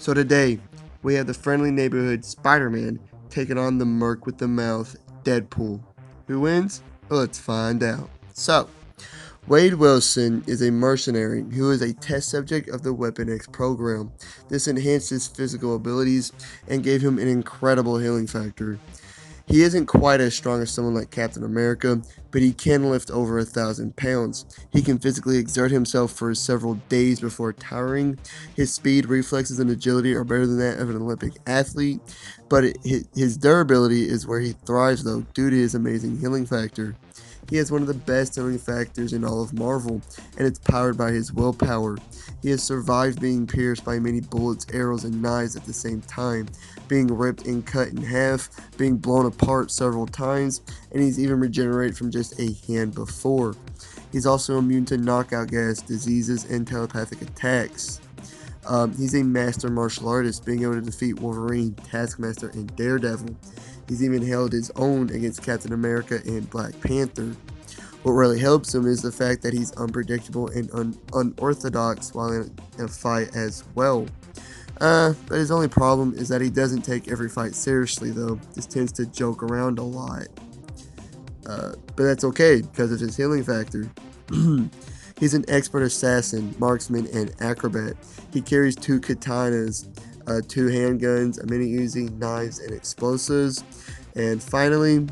So today, we have the friendly neighborhood Spider-Man taking on the Merc with the mouth Deadpool. Who wins? Well, let's find out. So, Wade Wilson is a mercenary who is a test subject of the Weapon X program. This enhanced his physical abilities and gave him an incredible healing factor. He isn't quite as strong as someone like Captain America, but he can lift over 1,000 pounds. He can physically exert himself for several days before tiring. His speed, reflexes, and agility are better than that of an Olympic athlete, but his durability is where he thrives though, due to his amazing healing factor. He has one of the best healing factors in all of Marvel, and it's powered by his willpower. He has survived being pierced by many bullets, arrows, and knives at the same time, being ripped and cut in half, being blown apart several times, and he's even regenerated from just a hand before. He's also immune to knockout gas, diseases, and telepathic attacks. He's a master martial artist, being able to defeat Wolverine, Taskmaster, and Daredevil. He's even held his own against Captain America and Black Panther. What really helps him is the fact that he's unpredictable and unorthodox while in a fight as well. But his only problem is that he doesn't take every fight seriously, though. Just tends to joke around a lot. But that's okay because of his healing factor. He's an expert assassin, marksman, and acrobat. He carries 2 katanas, 2 handguns, a mini Uzi, knives, and explosives. And finally,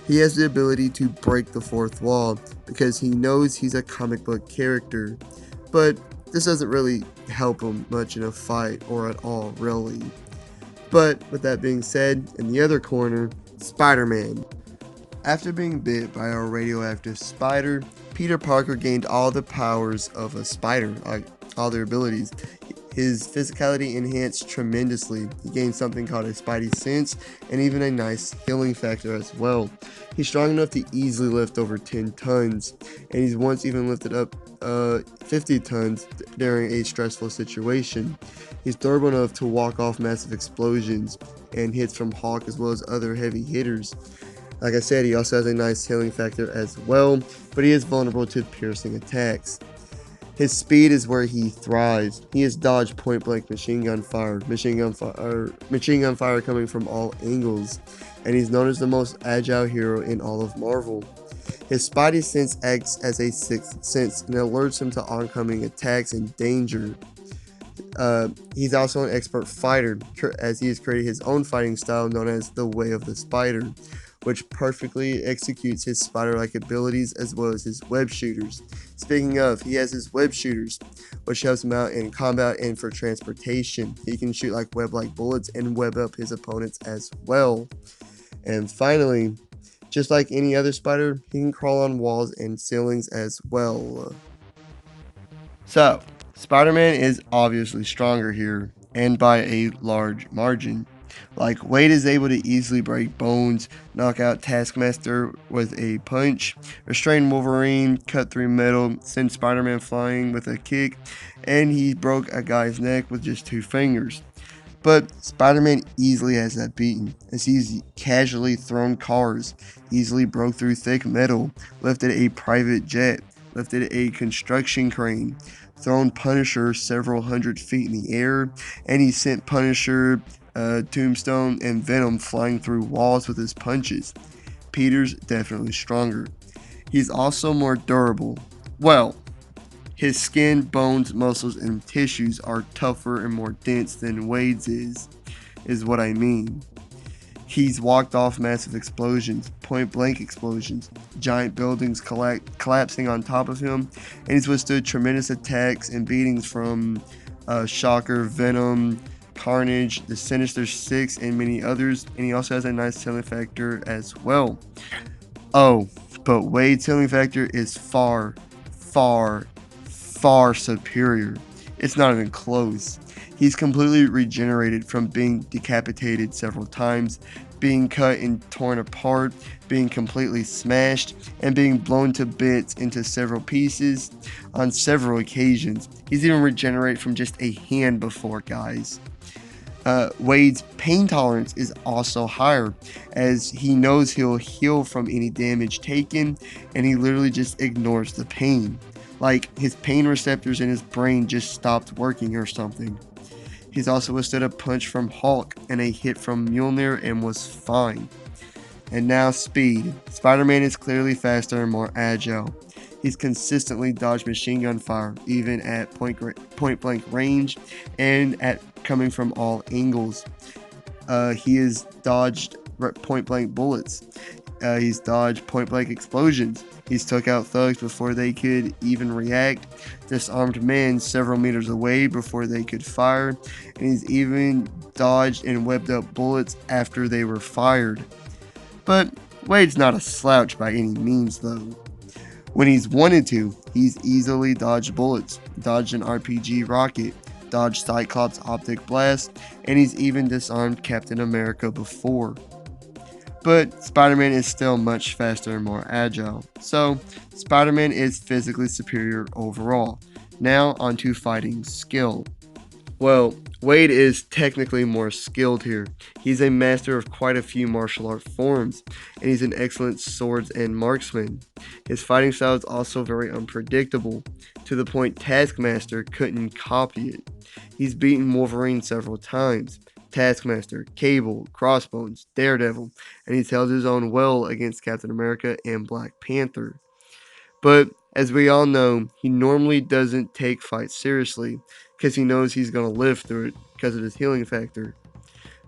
he has the ability to break the fourth wall because he knows he's a comic book character. But this doesn't really help him much in a fight or at all, really. But with that being said, in the other corner, Spider-Man. After being bit by a radioactive spider, Peter Parker gained all the powers of a spider, like all their abilities. His physicality enhanced tremendously. He gained something called a Spidey Sense and even a nice healing factor as well. He's strong enough to easily lift over 10 tons, and he's once even lifted up 50 tons during a stressful situation. He's durable enough to walk off massive explosions and hits from Hulk as well as other heavy hitters. Like I said, he also has a nice healing factor as well, but he is vulnerable to piercing attacks. His speed is where he thrives. He has dodged point-blank machine gun fire coming from all angles, and he's known as the most agile hero in all of Marvel. His Spidey Sense acts as a sixth sense and alerts him to oncoming attacks and danger. He's also an expert fighter, as he has created his own fighting style known as the Way of the Spider, which perfectly executes his spider-like abilities as well as his web shooters. Speaking of, he has his web shooters, which helps him out in combat and for transportation. He can shoot like web-like bullets and web up his opponents as well. And finally, just like any other spider, he can crawl on walls and ceilings as well. So, Spider-Man is obviously stronger here, and by a large margin. Like, Wade is able to easily break bones, knock out Taskmaster with a punch, restrain Wolverine, cut through metal, send Spider-Man flying with a kick, and he broke a guy's neck with just 2 fingers. But Spider-Man easily has that beaten, as he's casually thrown cars, easily broke through thick metal, lifted a private jet, lifted a construction crane, thrown Punisher several hundred feet in the air, and he sent Punisher, Tombstone, and Venom flying through walls with his punches. Peter's definitely stronger. He's also more durable. Well, his skin, bones, muscles, and tissues are tougher and more dense than Wade's is what I mean. He's walked off massive explosions, point-blank explosions, giant buildings collapsing on top of him, and he's withstood tremendous attacks and beatings from Shocker, Venom, Carnage, the Sinister Six, and many others, and he also has a nice healing factor as well. Oh, but Wade's healing factor is far, far, far superior. It's not even close. He's completely regenerated from being decapitated several times, being cut and torn apart, being completely smashed, and being blown to bits into several pieces on several occasions. He's even regenerated from just a hand before, guys. Wade's pain tolerance is also higher, as he knows he'll heal from any damage taken, and he literally just ignores the pain. Like, his pain receptors in his brain just stopped working or something. He's also withstood a punch from Hulk and a hit from Mjolnir and was fine. And now speed. Spider-Man is clearly faster and more agile. He's consistently dodged machine gun fire, even at point blank range and at coming from all angles. He has dodged point blank bullets. He's dodged point blank explosions. He's took out thugs before they could even react, disarmed men several meters away before they could fire, and he's even dodged and webbed up bullets after they were fired. But Wade's not a slouch by any means, though. When he's wanted to, he's easily dodged bullets, dodged an RPG rocket, dodged Cyclops' optic blast, and he's even disarmed Captain America before. But Spider-Man is still much faster and more agile, so Spider-Man is physically superior overall. Now onto fighting skill. Well, Wade is technically more skilled here. He's a master of quite a few martial art forms, and he's an excellent swords and marksman. His fighting style is also very unpredictable, to the point Taskmaster couldn't copy it. He's beaten Wolverine several times, Taskmaster, Cable, Crossbones, Daredevil, and he's held his own well against Captain America and Black Panther. But as we all know, he normally doesn't take fights seriously because he knows he's going to live through it because of his healing factor.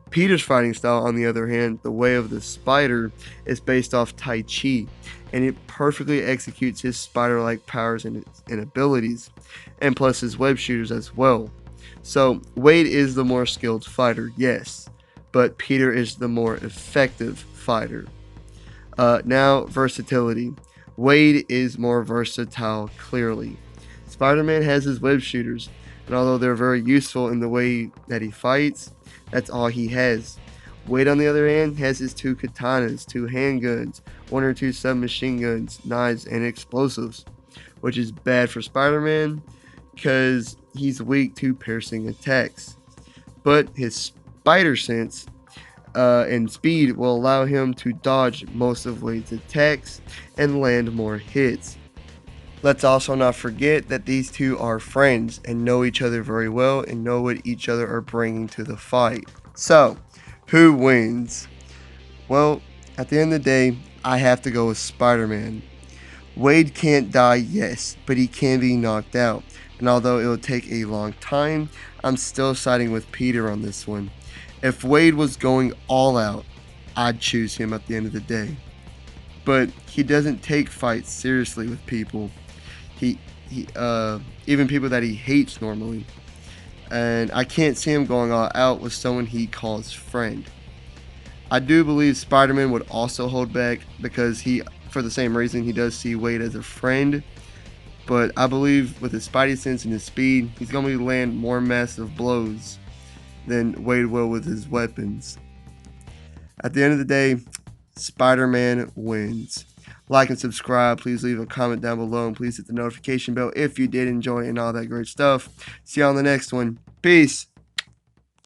Peter's fighting style, on the other hand, the way of the spider, is based off Tai Chi, and it perfectly executes his spider-like powers and abilities, and plus his web shooters as well. So Wade is the more skilled fighter, yes, but Peter is the more effective fighter. Now, versatility. Wade is more versatile, clearly. Spider-Man has his web shooters, and although they're very useful in the way that he fights, that's all he has. Wade, on the other hand, has his 2 katanas, 2 handguns, 1 or 2 submachine guns, knives, and explosives, which is bad for Spider-Man because he's weak to piercing attacks. But his spider sense and speed will allow him to dodge most of Wade's attacks and land more hits. Let's also not forget that these two are friends and know each other very well and know what each other are bringing to the fight. So, who wins? Well, at the end of the day, I have to go with Spider-Man. Wade can't die, yes, but he can be knocked out. And although it'll take a long time, I'm still siding with Peter on this one. If Wade was going all out, I'd choose him at the end of the day. But he doesn't take fights seriously with people. He even people that he hates normally. And I can't see him going all out with someone he calls friend. I do believe Spider-Man would also hold back because for the same reason, he does see Wade as a friend. But I believe with his spidey sense and his speed, he's going to land more massive blows than Wade will with his weapons. At the end of the day, Spider-Man wins. Like and subscribe. Please leave a comment down below, and please hit the notification bell if you did enjoy and all that great stuff. See you on the next one. Peace.